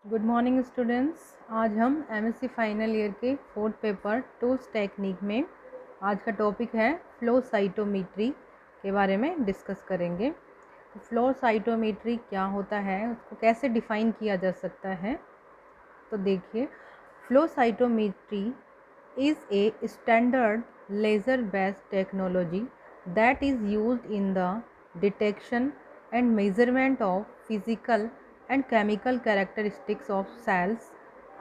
Good morning students. आज हम MSc final year के फोर्थ पेपर टूल्स टेक्निक में आज का टॉपिक है फ्लो साइटोमेट्री के बारे में डिस्कस करेंगे। तो फ्लो साइटोमेट्री क्या होता है, उसको कैसे डिफ़ाइन किया जा सकता है। तो देखिए, flow cytometry is a standard laser based technology that is used in the detection and measurement of physical and chemical characteristics of cells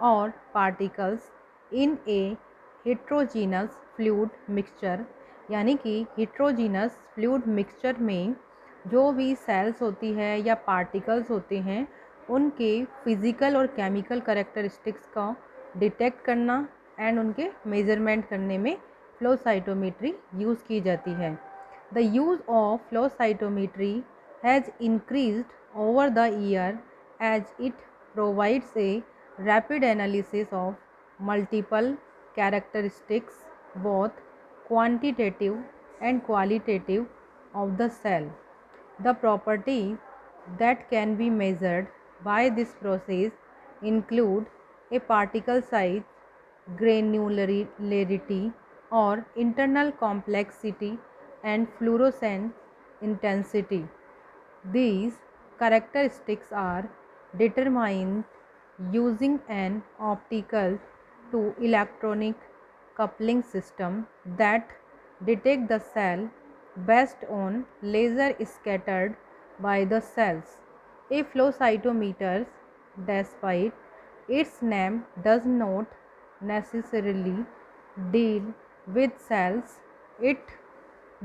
or particles in a heterogeneous fluid mixture। यानी कि heterogeneous fluid mixture में जो भी sales होती है या particles होते हैं उनके फिज़िकल और केमिकल करेक्टरिस्टिक्स का डिटेक्ट करना एंड उनके मेजरमेंट करने में फ्लो साइटोमेट्री यूज़ की जाती है। The use of flow cytometry has increased over the year as it provides a rapid analysis of multiple characteristics both quantitative and qualitative of the cell. The properties that can be measured by this process include a particle size, granularity or internal complexity and fluorescence intensity. These characteristics are determined using an optical to electronic coupling system that detect the cell based on laser scattered by the cells. A flow cytometer, despite its name, does not necessarily deal with cells. It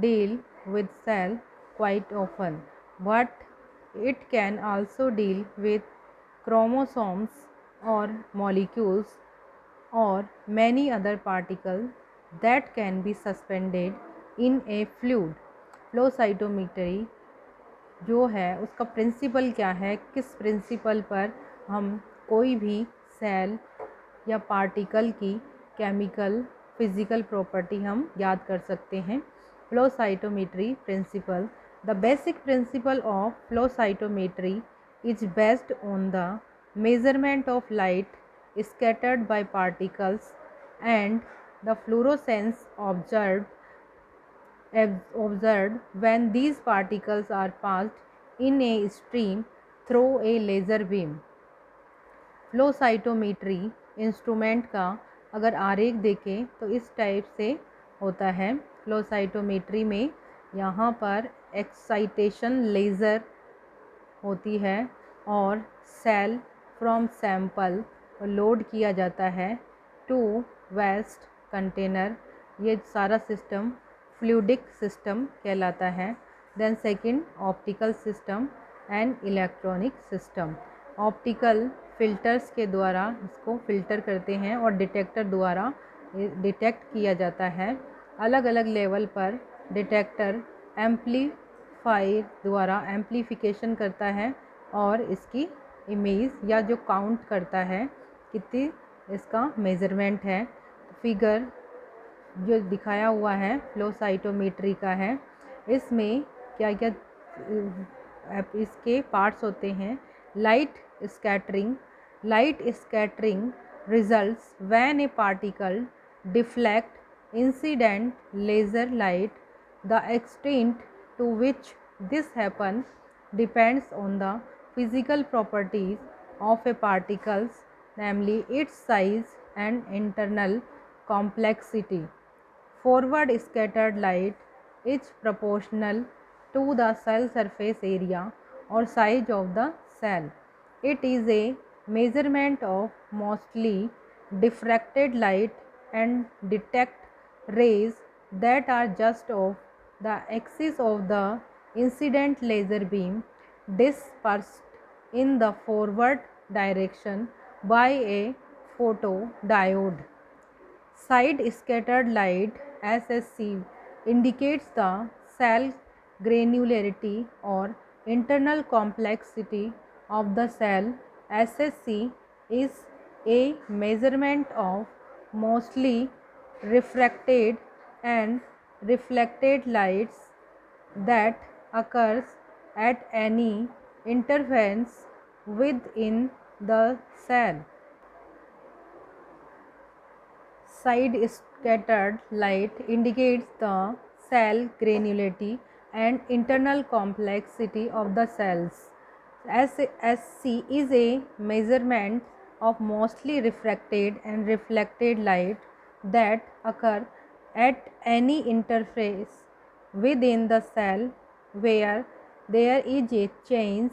deal with cell quite often, but it can also deal with chromosomes or molecules or many other particles that can be suspended in a fluid. Flow cytometry जो है उसका principal क्या है, किस principal पर हम कोई भी सेल या पार्टिकल की केमिकल फिज़िकल प्रॉपर्टी हम याद कर सकते हैं। Flow cytometry principle, the basic principle of flow cytometry is based on the measurement of light scattered by particles and the fluorescence observed when these particles are passed in a stream through a laser beam। Flow cytometry instrument का अगर आरेख देखें तो इस type से होता है। Flow cytometry में यहाँ पर एक्साइटेशन लेज़र होती है और सेल फ्रॉम सैंपल लोड किया जाता है टू वेस्ट कंटेनर। ये सारा सिस्टम फ्लूइडिक सिस्टम कहलाता है। Then second, optical system and electronic system. Optical filters के द्वारा इसको फिल्टर करते हैं और डिटेक्टर द्वारा डिटेक्ट किया जाता है। अलग अलग लेवल पर डिटेक्टर एम्पलीफायर द्वारा एम्पलीफिकेशन करता है और इसकी इमेज या जो काउंट करता है कितनी इसका मेज़रमेंट है। फिगर जो दिखाया हुआ है फ्लो साइटोमेट्री का है, इसमें क्या क्या इसके पार्ट्स होते हैं। Light scattering results when a particle deflect incident laser light. The extent to which this happen depends on the physical properties of a particles, namely its size and internal complexity. Forward scattered light is proportional to the cell surface area or size of the cell. It is a measurement of mostly diffracted light and detect rays that are just off the axis of the incident laser beam dispersed in the forward direction by a photodiode. Side scattered light SSC indicates the cell granularity or internal complexity of the cell. SSC is a measurement of mostly refracted and reflected lights that occurs at any interference within the cell. Side scattered light indicates the cell granularity and internal complexity of the cells. SC is a measurement of mostly refracted and reflected light that occur at any interface within the cell where there is a change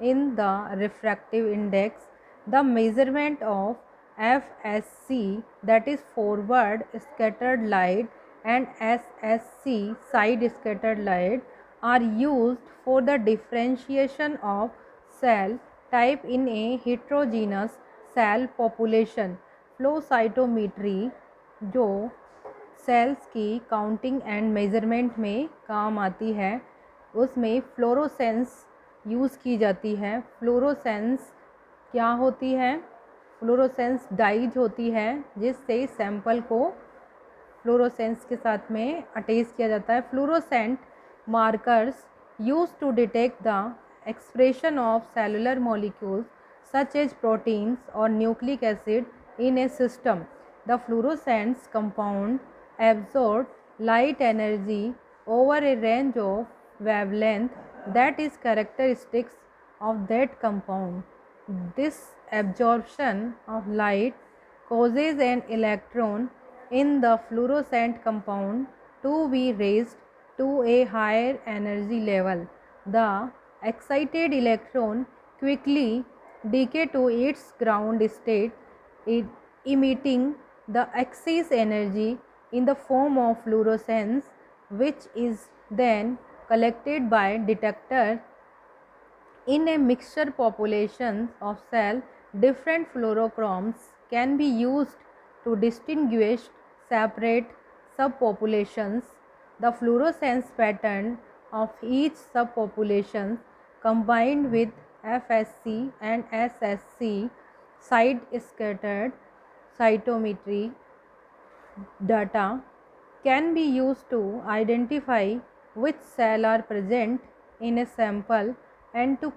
in the refractive index. The measurement of FSC, that is forward scattered light, and SSC, side scattered light, are used for the differentiation of cell type in a heterogeneous cell population. Flow cytometry जो cells की counting and measurement में काम आती है, उसमें fluorescence use की जाती है। फ्लोरोसेंस क्या होती है? फ्लोरोसेंस डाइज होती है जिससे सैंपल को फ्लोरोसेंस के साथ में अटैच किया जाता है। Fluorescent markers use to detect the expression of cellular molecules such as proteins और nucleic acid in a system. The fluorescence compound absorb light energy over a range of wavelength that is characteristics of that compound. This absorption of light causes an electron in the fluorescent compound to be raised to a higher energy level. The excited electron quickly decay to its ground state, emitting the excess energy in the form of fluorescence, which is then collected by detector. In a mixture population of cell, different fluorochromes can be used to distinguish separate subpopulations. The fluorescence pattern of each subpopulation combined with FSC and SSC side scattered cytometry data can be used to identify which cells are present in a sample and to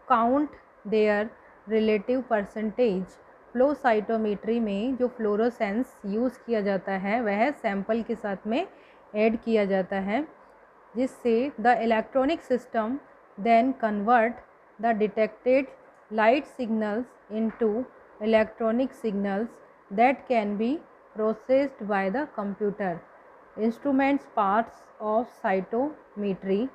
count their relative percentage. Flow cytometry में जो fluorescence use किया जाता है वह sample के साथ में add किया जाता है, जिससे the electronic system then convert the detected light signals into electronic signals that can be processed by the computer. Instruments parts of cytometry,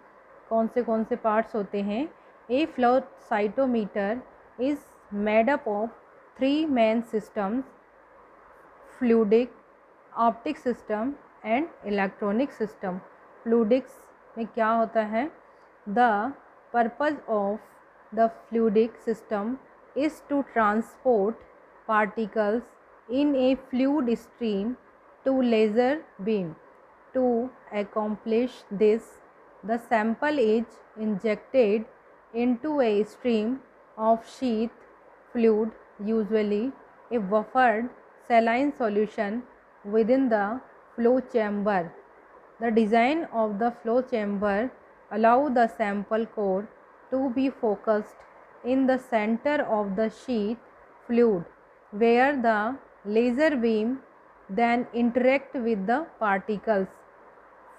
कौन से parts होते हैं? A flow cytometer is made up of three main systems: fluidic, optic system and electronic system. Fluidics में क्या होता है? The purpose of the fluidic system is to transport particles in a fluid stream to laser beam. To accomplish this, the sample is injected into a stream of sheath fluid, usually a buffered saline solution, within the flow chamber. The design of the flow chamber allows the sample core to be focused in the center of the sheath fluid, where the laser beam then interact with the particles.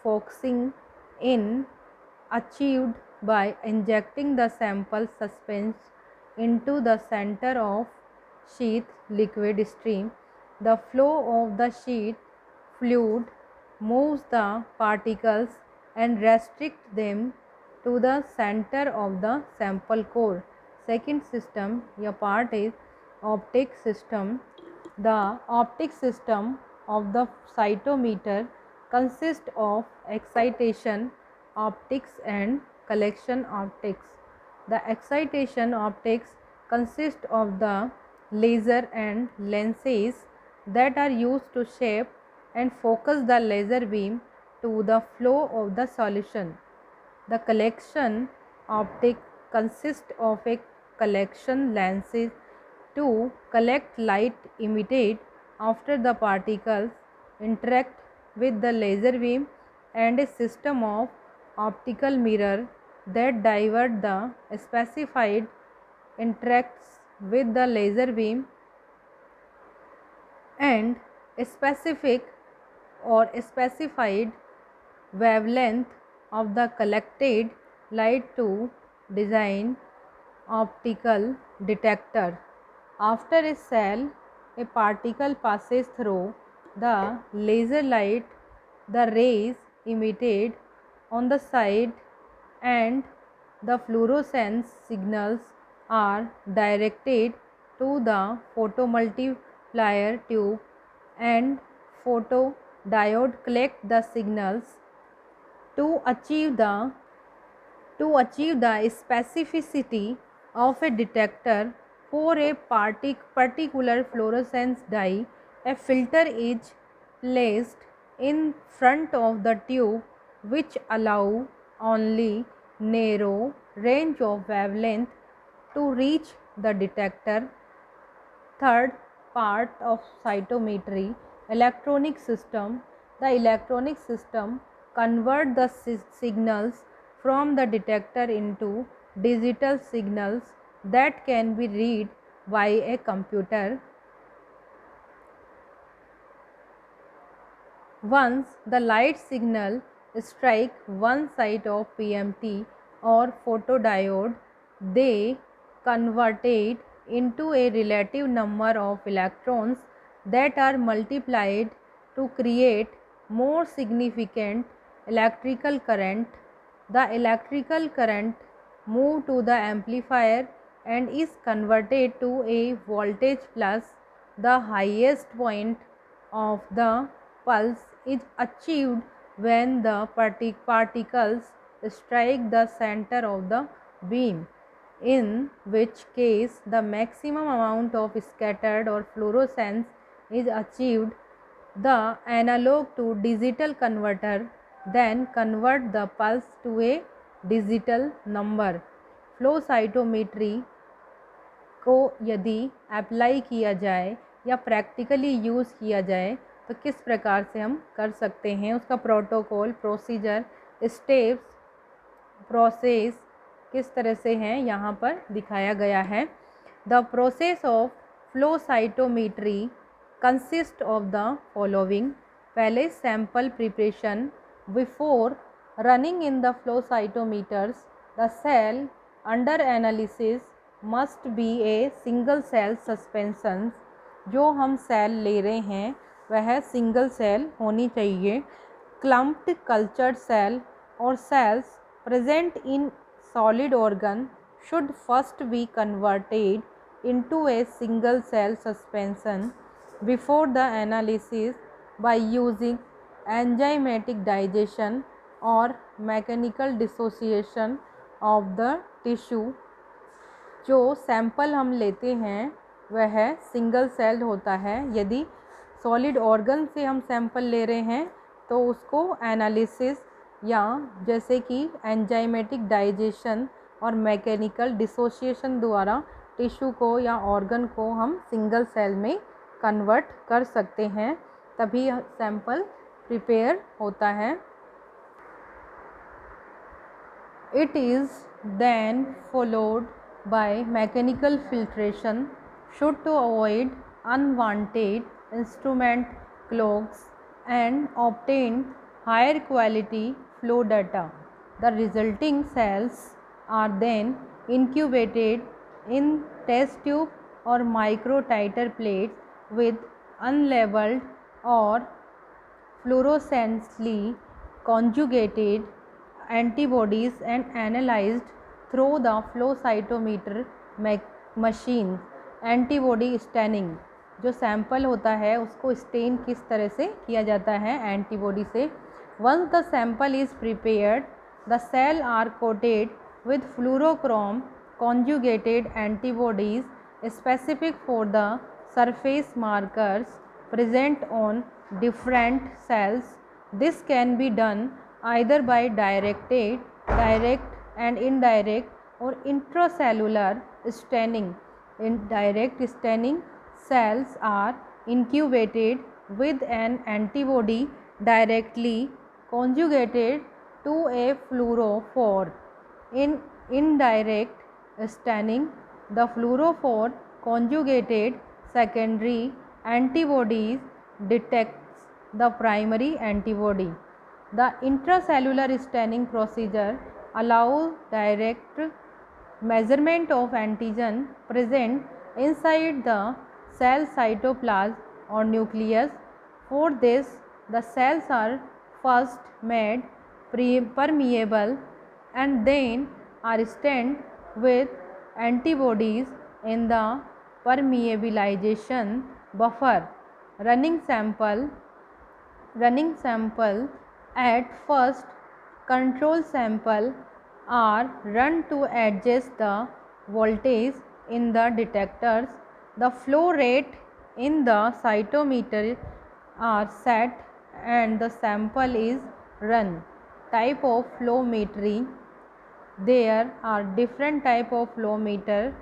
Focusing in achieved by injecting the sample suspense into the center of sheath liquid stream. The flow of the sheath fluid moves the particles and restrict them to the center of the sample core. Second system या part is optic system. The optic system of the cytometer consists of excitation optics and collection optics. The excitation optics consist of the laser and lenses that are used to shape and focus the laser beam to the flow of the solution. The collection optic consists of a collection lenses to collect light emitted after the particles interact with the laser beam, and a system of optical mirror that divert the specified interacts with the laser beam and specific or specified wavelength of the collected light to design optical detector. After a cell, a particle passes through the laser light. The rays emitted on the side and the fluorescence signals are directed to the photomultiplier tube, and photodiode collect the signals to achieve the specificity of a detector for a particular fluorescence dye. A filter is placed in front of the tube which allow only narrow range of wavelength to reach the detector. Third part of cytometry, electronic system. The electronic system convert the signals from the detector into digital signals that can be read by a computer. Once the light signal strike one side of PMT or photodiode, they convert it into a relative number of electrons that are multiplied to create more significant electrical current. The electrical current moves to the amplifier and is converted to a voltage plus. The highest point of the pulse is achieved when the particles strike the center of the beam, in which case the maximum amount of scattered or fluorescence is achieved. The analog to digital converter then convert the pulse to a digital number. Flow cytometry को यदि apply किया जाए या practically use किया जाए तो किस प्रकार से हम कर सकते हैं, उसका प्रोटोकॉल, प्रोसीजर, स्टेप्स, प्रोसेस किस तरह से हैं यहाँ पर दिखाया गया है। The process of flow cytometry consist of the following. पहले sample preparation. Before running in the flow cytometers the cell under analysis must be a single cell suspension. जो हम सेल ले रहे हैं वह सिंगल सेल होनी चाहिए। क्लम्प्ड कल्चर्ड सेल और sales present in solid organ should first be converted into a single cell suspension before the analysis by using enzymatic digestion or mechanical dissociation of the tissue। जो sample हम लेते हैं वह single cell होता है। यदि solid organ से हम सैंपल ले रहे हैं तो उसको एनालिसिस या जैसे कि एंजाइमेटिक डाइजेशन और मैकेनिकल डिसोसिएशन द्वारा टिश्यू को या ऑर्गन को हम सिंगल सेल में कन्वर्ट कर सकते हैं, तभी सैंपल प्रिपेयर होता है। It is then followed by mechanical filtration should to avoid unwanted instrument clogs and obtain higher quality flow data. The resulting cells are then incubated in test tube or micro titer plates with unlabeled or fluorescently conjugated antibodies and analyzed through the flow cytometer machine। Antibody staining, जो sample होता है उसको stand किस तरह से किया जाता है एंटीबॉडी से। Once the sample is prepared the cell are coated with fluorochrome conjugated antibodies specific for the surface markers present on different cells. This can be done either by direct and indirect or intracellular staining. In direct staining, cells are incubated with an antibody directly conjugated to a fluorophore. In indirect staining, the fluorophore conjugated secondary antibodies detects the primary antibody. The intracellular staining procedure allows direct measurement of antigen present inside the cell cytoplasm or nucleus. For this, the cells are first made permeable and then are stained with antibodies in the permeabilization buffer. Running sample at first control sample are run to adjust the voltage in the detectors. The flow rate in the cytometer are set and the sample is run. Type of flow metry. There are different type of flow meter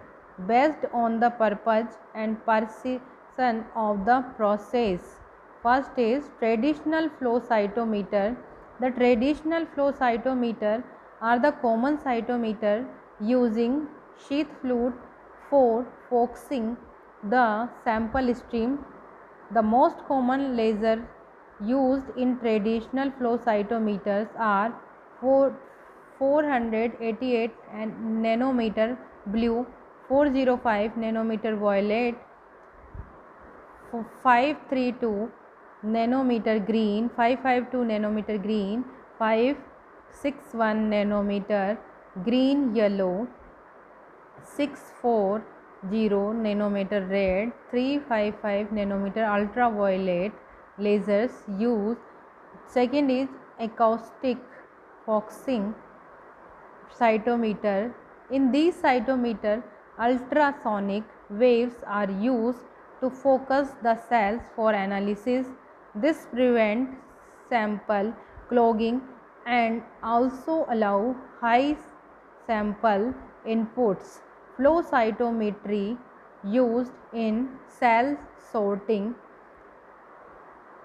based on the purpose and precision of the process. First is traditional flow cytometer. The traditional flow cytometer are the common cytometer using sheath fluid for focusing the sample stream. The most common laser used in traditional flow cytometers are 488 nanometer blue, 405 nanometer violet, 532 nanometer green, 552 nanometer green, 561 nanometer green yellow, 640 nanometer red, 355 nanometer ultraviolet lasers used. Second is acoustic focusing cytometer. In these cytometer, ultrasonic waves are used to focus the cells for analysis. This prevents sample clogging and also allow high sample inputs. Flow cytometry used in cell sorting.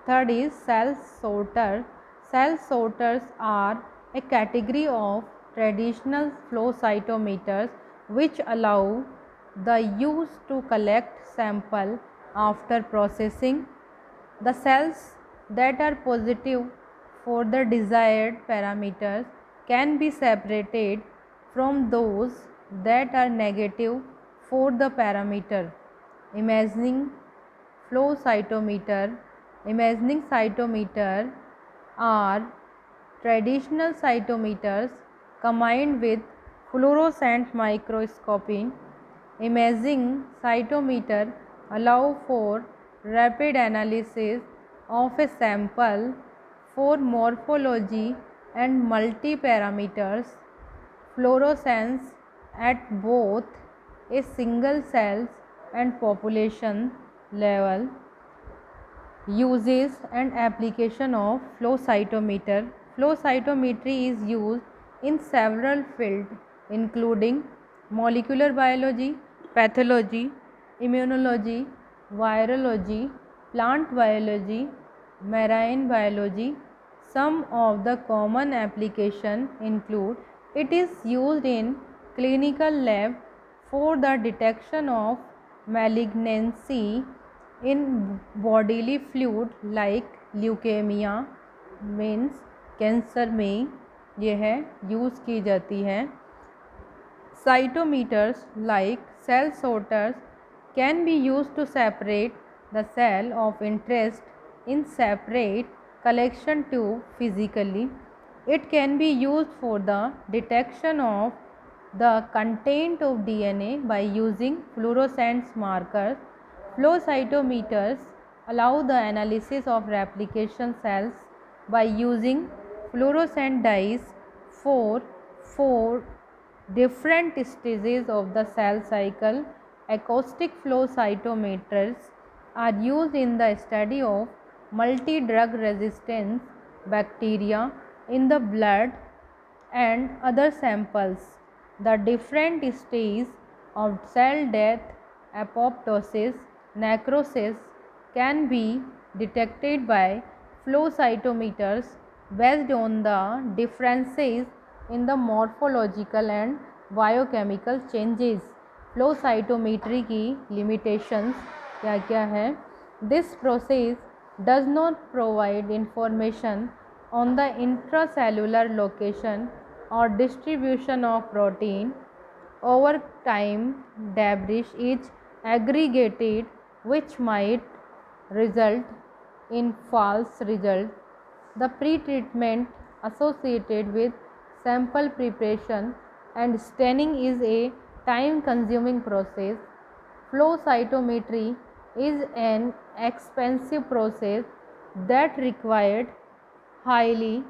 Third is cell sorter. Cell sorters are a category of traditional flow cytometers which allow the use to collect sample after processing. The cells that are positive for the desired parameters can be separated from those that are negative for the parameter. Imaging flow cytometer. Imaging cytometer are traditional cytometers combined with fluorescent microscopy. Imaging cytometer allow for rapid analysis of a sample for morphology and multi-parameters. Fluorescence at both a single cells and population level. Uses and application of flow cytometer. Flow cytometry is used in several fields including molecular biology, pathology, immunology, virology, plant biology, marine biology. Some of the common applications include it is used in clinical lab for the detection of malignancy in bodily fluid like leukaemia means cancer में यह use की जाती है. Cytometers like cell sorters can be used to separate the cell of interest in separate collection tube physically. It can be used for the detection of the content of DNA by using fluorescence markers. Flow cytometers allow the analysis of replication cells by using fluorescent dyes for four different stages of the cell cycle. Acoustic flow cytometers are used in the study of multi-drug resistance bacteria in the blood and other samples. The different stages of cell death, apoptosis, necrosis can be detected by flow cytometers based on the differences in the morphological and biochemical changes. Flow cytometry की limitations क्या क्या है? This process does not provide information on the intracellular location और distribution of protein. Over time, debris is aggregated, which might result in false result. The pre-treatment associated with sample preparation and staining is a time-consuming process. Flow cytometry is an expensive process that required highly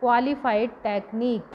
qualified technique.